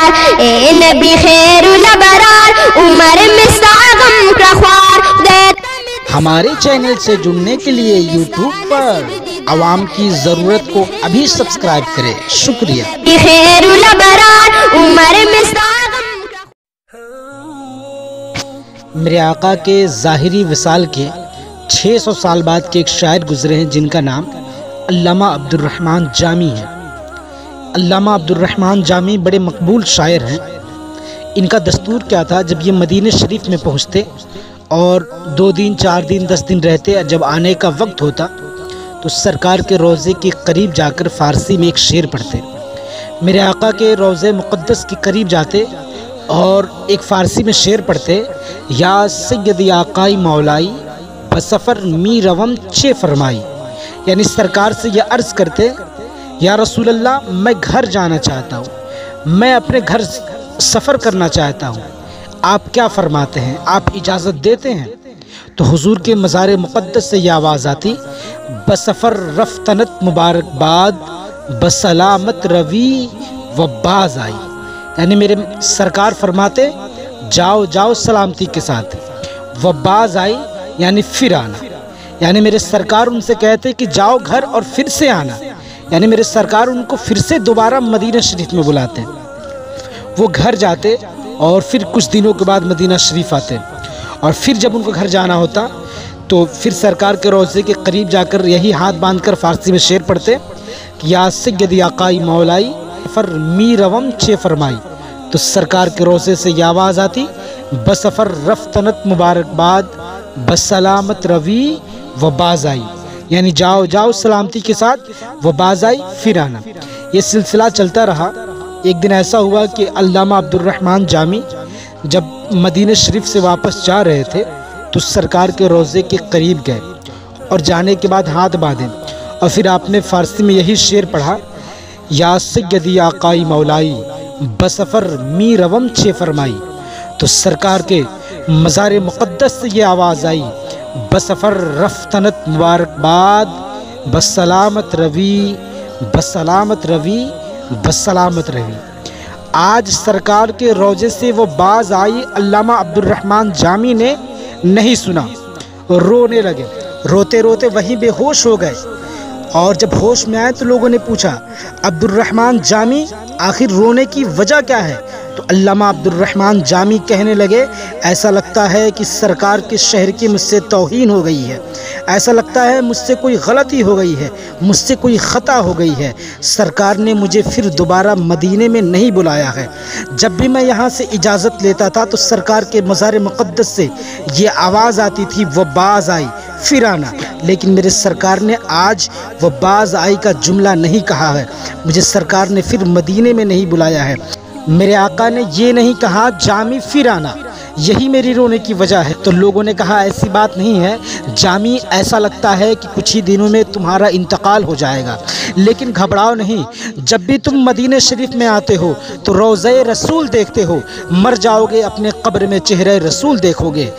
یار اے نبی خیر الابرار عمر میں ساغم کا خوار ہمارے چینل سے جڑنے کے لیے یوٹیوب پر عوام کی ضرورت کو ابھی سبسکرائب کریں۔ شکریہ۔ خیر الابرار عمر میں ساغم میرے آقا کے ظاہری وصال کے 600 سال بعد کے ایک شاعر گزرے ہیں جن کا نام علامہ عبد الرحمن جامی ہے۔ علامہ عبد الرحمن جامی بڑے مقبول شاعر ہیں۔ ان کا دستور کیا تھا، جب یہ مدینہ شریف میں پہنچتے اور 2 دن 4 دن 10 دن رہتے، جب آنے کا وقت ہوتا تو سرکار کے روضے کے قریب جا کر فارسی میں ایک شعر پڑھتے۔ میرے آقا کے روضے مقدس کے قریب جاتے اور ایک فارسی میں شعر پڑھتے، یا سیدی آقائی مولائی بسفر می روم چے فرمائی، یعنی سرکار سے یہ عرض کرتے، یا رسول اللہ میں گھر جانا چاہتا ہوں، میں اپنے گھر سفر کرنا چاہتا ہوں، آپ کیا فرماتے ہیں، آپ اجازت دیتے ہیں؟ تو حضور کے مزار مقدس سے یہ آواز آتی، بسفر رفتنت مبارکباد بسلامت روی و باز آئی، یعنی میرے سرکار فرماتے جاؤ جاؤ سلامتی کے ساتھ، و باز آئی یعنی پھر آنا، یعنی میرے سرکار ان سے کہتے کہ جاؤ گھر اور پھر سے آنا، یعنی میرے سرکار ان کو پھر سے دوبارہ مدینہ شریف میں بلاتے۔ وہ گھر جاتے اور پھر کچھ دنوں کے بعد مدینہ شریف آتے، اور پھر جب ان کو گھر جانا ہوتا تو پھر سرکار کے روضے کے قریب جا کر یہی ہاتھ باندھ کر فارسی میں شعر پڑھتے کہ یا سیدی آقائی مولائی فر می روم چے فرمائی، تو سرکار کے روضے سے یہ آواز آتی، بسفر رفتنت مبارکباد بسلامت روی و باز آئی، یعنی جاؤ جاؤ سلامتی کے ساتھ، وہ باز آئی پھر آنا۔ یہ سلسلہ چلتا رہا۔ ایک دن ایسا ہوا کہ علامہ عبد الرحمن جامی جب مدینہ شریف سے واپس جا رہے تھے تو سرکار کے روضے کے قریب گئے، اور جانے کے بعد ہاتھ باندھے، اور پھر آپ نے فارسی میں یہی شعر پڑھا، یا سیدی آقائی مولائی بسفر می روم چے فرمائی، تو سرکار کے مزار مقدس سے یہ آواز آئی، بسفر رفتنت مبارکباد بسلامت روی بسلامت روی بسلامت روی۔ آج سرکار کے روضے سے وہ باز آئی علامہ عبد الرحمن جامی نے نہیں سنا، رونے لگے، روتے روتے وہیں بے ہوش ہو گئے، اور جب ہوش میں آئے تو لوگوں نے پوچھا عبد الرحمن جامی آخر رونے کی وجہ کیا ہے؟ تو علامہ عبد الرحمن جامی کہنے لگے، ایسا لگتا ہے کہ سرکار کے شہر کی مجھ سے توہین ہو گئی ہے، ایسا لگتا ہے مجھ سے کوئی غلطی ہو گئی ہے، مجھ سے کوئی خطا ہو گئی ہے، سرکار نے مجھے پھر دوبارہ مدینے میں نہیں بلایا ہے، جب بھی میں یہاں سے اجازت لیتا تھا تو سرکار کے مزار مقدس سے یہ آواز آتی تھی، وہ باز آئی پھر آنا، لیکن میرے سرکار نے آج وہ باز آئی کا جملہ نہیں کہا ہے، مجھے سرکار نے پھر مدینے میں نہیں بلایا ہے، میرے آقا نے یہ نہیں کہا جامی پھر آنا، یہی میری رونے کی وجہ ہے۔ تو لوگوں نے کہا ایسی بات نہیں ہے جامی، ایسا لگتا ہے کہ کچھ ہی دنوں میں تمہارا انتقال ہو جائے گا، لیکن گھبراؤ نہیں، جب بھی تم مدینہ شریف میں آتے ہو تو روضہ رسول دیکھتے ہو، مر جاؤ گے اپنے قبر میں چہرہ رسول دیکھو گے۔